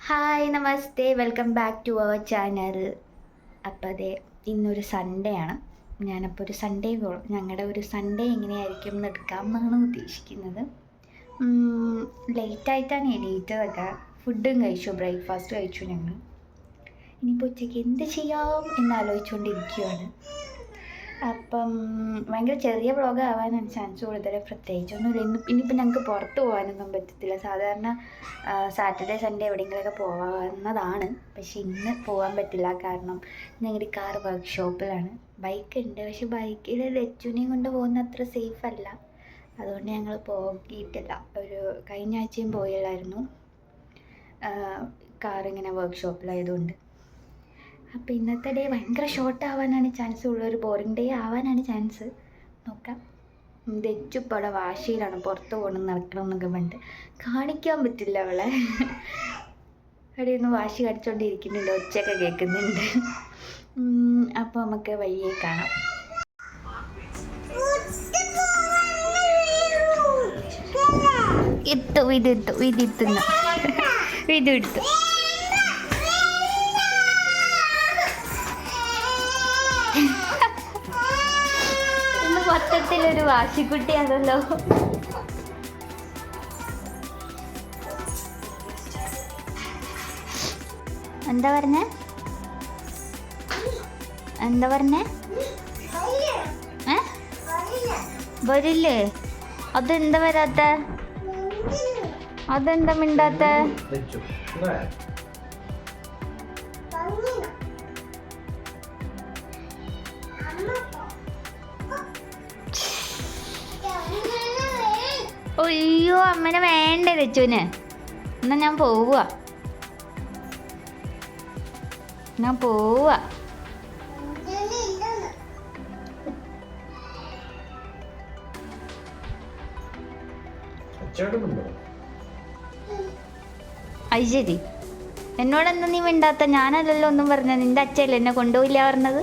Hi നമസ്തേ, welcome back to our channel. അപ്പോൾ അതെ, ഇന്നൊരു സൺഡേ ആണ്. ഞാനപ്പോൾ ഒരു സൺഡേ ഞങ്ങളുടെ ഒരു സൺഡേ എങ്ങനെയായിരിക്കും എന്ന് എടുക്കാമെന്നാണ് ഉദ്ദേശിക്കുന്നത്. ലേറ്റായിട്ടാണ് എണീറ്റതൊക്കെ. ഫുഡും കഴിച്ചു, ബ്രേക്ക്ഫാസ്റ്റ് കഴിച്ചു ഞങ്ങൾ. ഇനിയിപ്പോൾ ഉച്ചയ്ക്ക് എന്ത് ചെയ്യാം എന്നാലോചിച്ചുകൊണ്ടിരിക്കുകയാണ്. അപ്പം ഭയങ്കര ചെറിയ വ്ളോഗ് ആവാനാണ് ചാൻസ് കൂടുതൽ. പ്രത്യേകിച്ചൊന്നുമില്ല. ഇനിയിപ്പോൾ ഞങ്ങൾക്ക് പുറത്ത് പോകാനൊന്നും പറ്റത്തില്ല. സാധാരണ സാറ്റർഡേ സൺഡേ എവിടെയെങ്കിലുമൊക്കെ പോകാവുന്നതാണ്. പക്ഷെ ഇന്ന് പോകാൻ പറ്റില്ല. കാരണം ഞങ്ങളുടെ കാർ വർക്ക്ഷോപ്പിലാണ്. ബൈക്ക് ഉണ്ട്, പക്ഷെ ബൈക്കിൽ ലച്ചുവിനെയും കൊണ്ട് പോകുന്ന അത്ര സേഫ് അല്ല. അതുകൊണ്ട് ഞങ്ങൾ പോകിയിട്ടില്ല. കഴിഞ്ഞ ആഴ്ചയും പോയില്ലായിരുന്നു, കാറിങ്ങനെ വർക്ക്ഷോപ്പിലായതുകൊണ്ട്. അപ്പോൾ ഇന്നത്തെ ഡേ ഭയങ്കര ഷോർട്ട് ആവാനാണ് ചാൻസ് ഉള്ളത്. ഒരു ബോറിംഗ് ഡേ ആവാനാണ് ചാൻസ്. നോക്കാം. ദച്ചുപ്പടെ വാശിയിലാണ് പുറത്ത് പോകണം നടക്കണം എന്നൊക്കെ പറഞ്ഞിട്ട്. കാണിക്കാൻ പറ്റില്ല അവളെ. അവിടെ ഒന്ന് വാശി കടിച്ചോണ്ടിരിക്കുന്നുണ്ട്, ഒച്ചയൊക്കെ കേൾക്കുന്നുണ്ട്. അപ്പോൾ നമുക്ക് വഴിയേ കാണാം. ഇതെടുത്തു ഇന്ന് മൊത്തത്തിലൊരു വാശിക്കുട്ടിയാണല്ലോ. എന്താ പറഞ്ഞേ? വരില്ലേ? അതെന്താ വരാത്ത? അതെന്താ മിണ്ടാത്ത? അയ്യോ, അമ്മനെ വേണ്ടേ ലച്ചുവിന്? എന്നാ ഞാൻ പോവുക. അത് ശരി. എന്നോടെന്താ നീ മിണ്ടാത്ത? ഞാനല്ലല്ലോ ഒന്നും പറഞ്ഞത്. നിന്റെ അച്ഛല്ലേ എന്നെ കൊണ്ടുപോയില്ല പറഞ്ഞത്?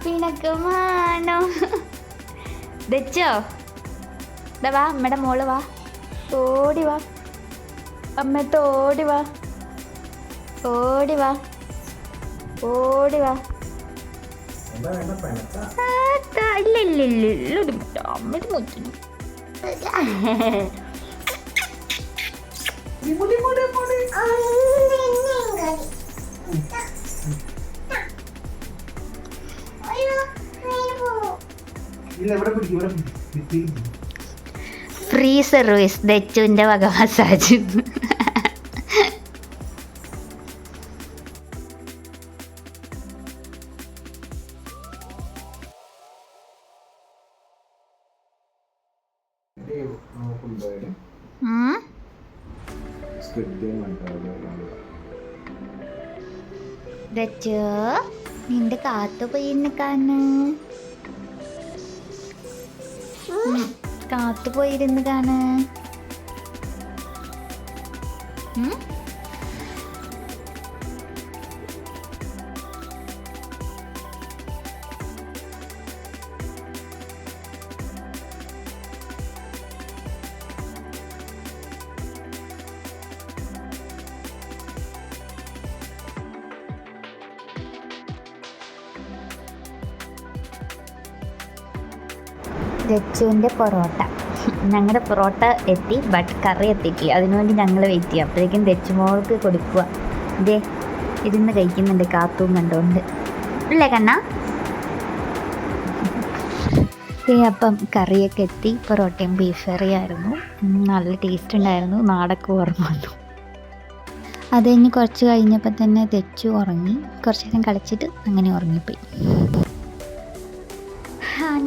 പിണക്കമാണോ? ദച്ചോ, വാ, അമ്മയുടെ മോള് വാ. ഓടി വാ, അമ്മത്തെ ഓടി വാ. ഇല്ല അമ്മയുടെ മുറ്റുന്നു. ഫ്രീ സർവീസ് ദച്ചുവിൻ്റെ വക മസാജ്. ദച്ചു, നിന്റെ കാത്തു പോയിന്ന് കാണു. കാത്തു പോയിരുന്ന് കാണ്. ദച്ചുവിൻ്റെ പൊറോട്ട. ഞങ്ങളുടെ പൊറോട്ട എത്തി, ബട്ട് കറി എത്തിയിട്ടില്ല. അതിനുവേണ്ടി ഞങ്ങൾ വെയിറ്റ് ചെയ്യാം. അപ്പോഴേക്കും ദച്ചുമോൾക്ക് കൊടുക്കുക. ഇതേ ഇരുന്ന് കഴിക്കുന്നുണ്ട് കാത്തും കണ്ടുകൊണ്ട്. ഇല്ലേ കണ്ണാ? അപ്പം കറിയൊക്കെ എത്തി. പൊറോട്ടയും ബീഫ് കറിയായിരുന്നു. നല്ല ടേസ്റ്റ് ഉണ്ടായിരുന്നു. നാടൊക്കെ ഓർമ്മ വന്നു. അത് കഴിഞ്ഞ് കുറച്ച് കഴിഞ്ഞപ്പോൾ തന്നെ ദച്ചു ഉറങ്ങി. കുറച്ച് നേരം കളിച്ചിട്ട് അങ്ങനെ ഉറങ്ങിപ്പോയി.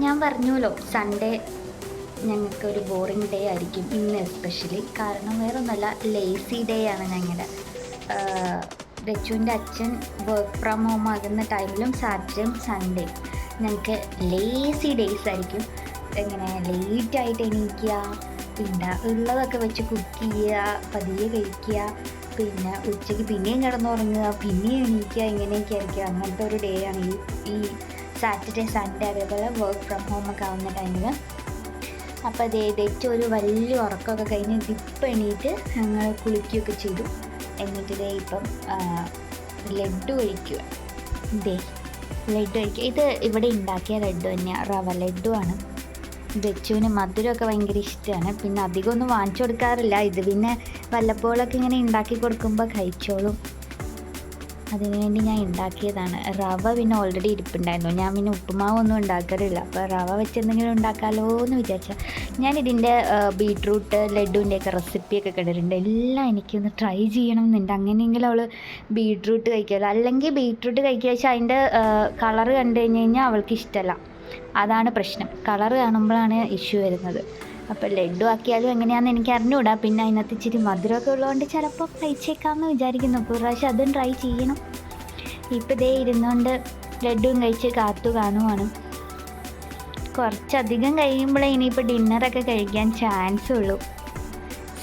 ഞാൻ പറഞ്ഞല്ലോ, സൺഡേ ഞങ്ങൾക്കൊരു ബോറിംഗ് ഡേ ആയിരിക്കും ഇന്ന് എസ്പെഷ്യലി. കാരണം വേറൊന്നുമല്ല, ലേസി ഡേ ആണ് ഞങ്ങളുടെ. ദച്ചുവിൻ്റെ അച്ഛൻ വർക്ക് ഫ്രം ഹോം ആകുന്ന ടൈമിലും സാറ്റർഡേയും സൺഡേ ഞങ്ങൾക്ക് ലേസി ഡേയ്സ് ആയിരിക്കും. എങ്ങനെ ലേറ്റായിട്ട് എണീക്കുക, പിന്നെ ഉള്ളതൊക്കെ വെച്ച് കുക്ക് ചെയ്യുക, പതിയെ കഴിക്കുക, പിന്നെ ഉച്ചയ്ക്ക് പിന്നെയും കിടന്നുറങ്ങുക, പിന്നെയും എണീക്കുക, ഇങ്ങനെയൊക്കെ ആയിരിക്കും. അങ്ങനത്തെ ഒരു ഡേ ആണ് ഈ സാറ്റർഡേ സൺഡേ, അതേപോലെ വർക്ക് ഫ്രം ഹോം ഒക്കെ ആവുന്ന ടൈമിൽ. അപ്പോൾ അതേതേറ്റവും ഒരു വലിയ ഉറക്കമൊക്കെ കഴിഞ്ഞ് ഇപ്പം എണീറ്റ് ഞങ്ങൾ കുളിക്കുകയൊക്കെ ചെയ്തു. എന്നിട്ട് ഇപ്പം ലഡ്ഡു കഴിക്കുക. ലഡ്ഡു കഴിക്കുക. ഇത് ഇവിടെ ഉണ്ടാക്കിയ ലഡ്ഡു തന്നെയാണ്, റവ ലഡ്ഡു ആണ്. ബെച്ചുവിന് മധുരമൊക്കെ ഭയങ്കര ഇഷ്ടമാണ്. പിന്നെ അധികം ഒന്നും വാങ്ങിച്ചു കൊടുക്കാറില്ല. ഇത് പിന്നെ വല്ലപ്പോഴൊക്കെ ഇങ്ങനെ ഉണ്ടാക്കി കൊടുക്കുമ്പോൾ കഴിച്ചോളും. അതിനുവേണ്ടി ഞാൻ ഉണ്ടാക്കിയതാണ്. റവ പിന്നെ ഓൾറെഡി ഇരിപ്പുണ്ടായിരുന്നു. ഞാൻ പിന്നെ ഉപ്പുമാവൊന്നും ഉണ്ടാക്കാറില്ല. അപ്പോൾ റവ വെച്ച് എന്തെങ്കിലും ഉണ്ടാക്കാമല്ലോ എന്ന് വിചാരിച്ചാൽ ഞാനിതിൻ്റെ ബീട്രൂട്ട് ലഡുവിൻ്റെയൊക്കെ റെസിപ്പിയൊക്കെ കണ്ടിട്ടുണ്ട്. എല്ലാം എനിക്കൊന്ന് ട്രൈ ചെയ്യണം എന്നുണ്ട്. അങ്ങനെയെങ്കിലും അവൾ ബീട്രൂട്ട് കഴിക്കുമല്ലോ. അല്ലെങ്കിൽ ബീട്രൂട്ട് കഴിക്കുക വെച്ചാൽ അതിൻ്റെ കളറ് കണ്ടു കഴിഞ്ഞാൽ അവൾക്ക് ഇഷ്ടമല്ല. അതാണ് പ്രശ്നം. കളറ് കാണുമ്പോഴാണ് ഇഷ്യൂ വരുന്നത്. അപ്പോൾ ലഡ്ഡു ആക്കിയാലും എങ്ങനെയാണെന്ന് എനിക്ക് അറിഞ്ഞുകൂടാ. പിന്നെ അതിനകത്ത് ഇച്ചിരി മധുരമൊക്കെ ഉള്ളതുകൊണ്ട് ചിലപ്പോൾ കഴിച്ചേക്കാമെന്ന് വിചാരിക്കുന്നു. ഇപ്പോൾ പ്രാവശ്യം അതും ട്രൈ ചെയ്യണം. ഇപ്പോൾ ഇരുന്നുകൊണ്ട് ലഡ്ഡുവും കഴിച്ച് കാത്തു കാണുവാണ്. കുറച്ചധികം കഴിയുമ്പോഴേ ഇനിയിപ്പോൾ ഡിന്നറൊക്കെ കഴിക്കാൻ ചാൻസ് ഉള്ളൂ.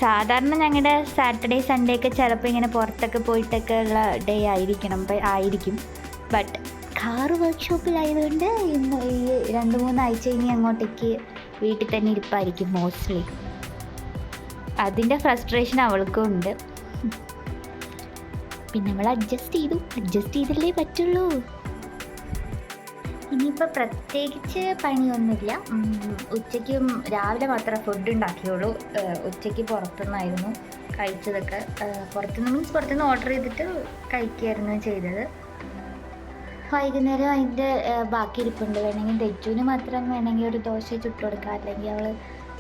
സാധാരണ ഞങ്ങളുടെ സാറ്റർഡേ സൺഡേ ഒക്കെ ചിലപ്പോൾ ഇങ്ങനെ പുറത്തൊക്കെ പോയിട്ടൊക്കെ ഉള്ള ഡേ ആയിരിക്കും. ബട്ട് കാറ് വർക്ക്ഷോപ്പിലായതുകൊണ്ട് ഇന്ന് ഈ 2-3 ആഴ്ച ഇനി അങ്ങോട്ടേക്ക് വീട്ടിൽ തന്നെ ഇരിപ്പായിരിക്കും മോസ്റ്റ്ലി. അതിൻ്റെ ഫ്രസ്ട്രേഷൻ അവൾക്കും ഉണ്ട്. പിന്നെ നമ്മൾ അഡ്ജസ്റ്റ് ചെയ്തല്ലേ പറ്റുള്ളൂ. ഇനിയിപ്പോൾ പ്രത്യേകിച്ച് പണിയൊന്നുമില്ല. ഉച്ചയ്ക്കും രാവിലെ മാത്രമേ ഫുഡ് ഉണ്ടാക്കിയുള്ളൂ. ഉച്ചയ്ക്ക് പുറത്തുനിന്നായിരുന്നു കഴിച്ചതൊക്കെ. പുറത്തുനിന്ന് ഓർഡർ ചെയ്തിട്ട് കഴിക്കുകയായിരുന്നു ചെയ്തത്. വൈകുന്നേരം അതിൻ്റെ ബാക്കി ഇരിപ്പുണ്ട്. വേണമെങ്കിൽ തെച്ചുവിന് മാത്രം വേണമെങ്കിൽ ഒരു ദോശ ചുട്ട് കൊടുക്കുക. അല്ലെങ്കിൽ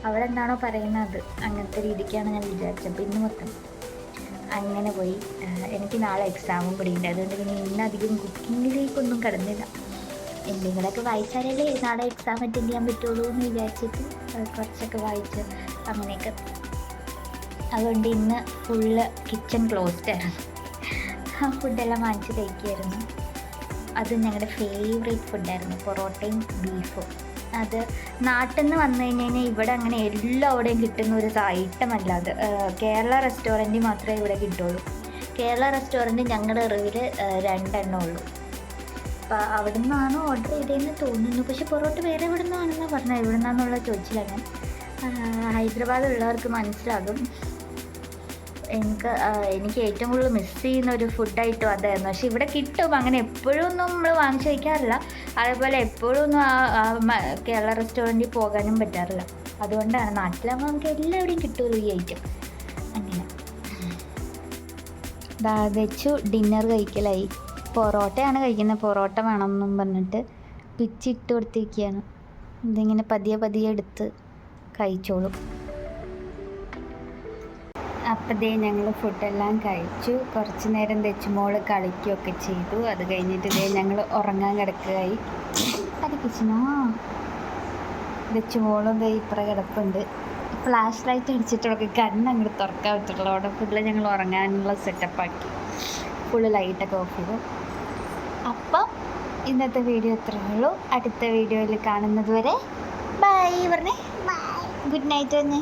അവളെന്താണോ പറയുന്നത് അങ്ങനത്തെ രീതിക്കാണ് ഞാൻ വിചാരിച്ചത്. അപ്പോൾ ഇന്ന് മൊത്തം അങ്ങനെ പോയി. എനിക്ക് നാളെ എക്സാമും കൂടി ഉണ്ട്. അതുകൊണ്ട് പിന്നെ ഇന്നധികം കുക്കിങ്ങിലേക്കൊന്നും കിടന്നില്ല. എന്തെങ്കിലുമൊക്കെ വായിച്ചാലല്ലേ നാളെ എക്സാം അറ്റൻഡ് ചെയ്യാൻ പറ്റുള്ളൂ എന്ന് വിചാരിച്ചിട്ട് കുറച്ചൊക്കെ വായിച്ച് അങ്ങനെയൊക്കെ. അതുകൊണ്ട് ഇന്ന് ഫുള്ള് കിച്ചൺ ക്ലോസ്ഡ് ആയിരുന്നു. ഫുഡെല്ലാം വാങ്ങിച്ച് കഴിക്കുമായിരുന്നു. അത് ഞങ്ങളുടെ ഫേവറേറ്റ് ഫുഡായിരുന്നു, പൊറോട്ടയും ബീഫും. അത് നാട്ടിൽ നിന്ന് വന്നു കഴിഞ്ഞാൽ ഇവിടെ അങ്ങനെ എല്ലാവിടെയും കിട്ടുന്ന ഒരു ഐറ്റമല്ല അത്. കേരള റെസ്റ്റോറൻറ്റ് മാത്രമേ ഇവിടെ കിട്ടുള്ളൂ. കേരള റെസ്റ്റോറൻറ്റ് ഞങ്ങളുടെ അറിവിൽ 2 എണ്ണം ഉള്ളൂ. അപ്പോൾ അവിടെ നിന്നാണോ ഓർഡർ ചെയ്തതെന്ന് തോന്നുന്നു. പക്ഷെ പൊറോട്ട വേറെ എവിടെ നിന്നാണെന്നാണ് പറഞ്ഞത്. എവിടെ നിന്നാണെന്നുള്ള ചോദിച്ചില്ല ഞാൻ. ഹൈദരാബാദുള്ളവർക്ക് മനസ്സിലാകും. എനിക്ക് ഏറ്റവും കൂടുതൽ മിസ് ചെയ്യുന്ന ഒരു ഫുഡായിട്ടും അതായിരുന്നു. പക്ഷെ ഇവിടെ കിട്ടും. അങ്ങനെ എപ്പോഴും ഒന്നും നമ്മൾ വാങ്ങിച്ച് കഴിക്കാറില്ല. അതേപോലെ എപ്പോഴും ഒന്നും കേരള റെസ്റ്റോറൻറ്റിൽ പോകാനും പറ്റാറില്ല. അതുകൊണ്ടാണ്. നാട്ടിലാകുമ്പോൾ നമുക്ക് എല്ലാവിടെയും കിട്ടുമല്ലോ ഈ ഐറ്റം. അങ്ങനെ വെച്ചു ഡിന്നർ കഴിക്കലായി. പൊറോട്ടയാണ് കഴിക്കുന്നത്. പൊറോട്ട വേണമെന്നും പറഞ്ഞിട്ട് പിച്ചിട്ട് കൊടുത്തിരിക്കുകയാണ്. ഇതിങ്ങനെ പതിയെ എടുത്ത് കഴിച്ചോളും. അപ്പോൾ ഞങ്ങൾ ഫുഡെല്ലാം കഴിച്ചു. കുറച്ച് നേരം തെച്ചുമോൾ കളിക്കുകയൊക്കെ ചെയ്തു. അത് കഴിഞ്ഞിട്ട് ഞങ്ങൾ ഉറങ്ങാൻ കിടക്കുകയായി. അത് കിച്ചനോ തെച്ചുമോളും ഇപ്പുറം കിടപ്പുണ്ട്. ഫ്ലാഷ് ലൈറ്റ് അടിച്ചിട്ടൊക്കെ കണ്ണങ്ങോട്ട് തുറക്കാൻ പറ്റുള്ളൂ. അവിടെ ഫുള്ള് ഞങ്ങൾ ഉറങ്ങാനുള്ള സെറ്റപ്പാക്കി. ഫുള്ള് ലൈറ്റൊക്കെ ഓഫ് ചെയ്തു. അപ്പം ഇന്നത്തെ വീഡിയോ ഇത്രയേ ഉള്ളൂ. അടുത്ത വീഡിയോയിൽ കാണുന്നത് വരെ ബൈ പറഞ്ഞേ. ഗുഡ് നൈറ്റ് തന്നെ.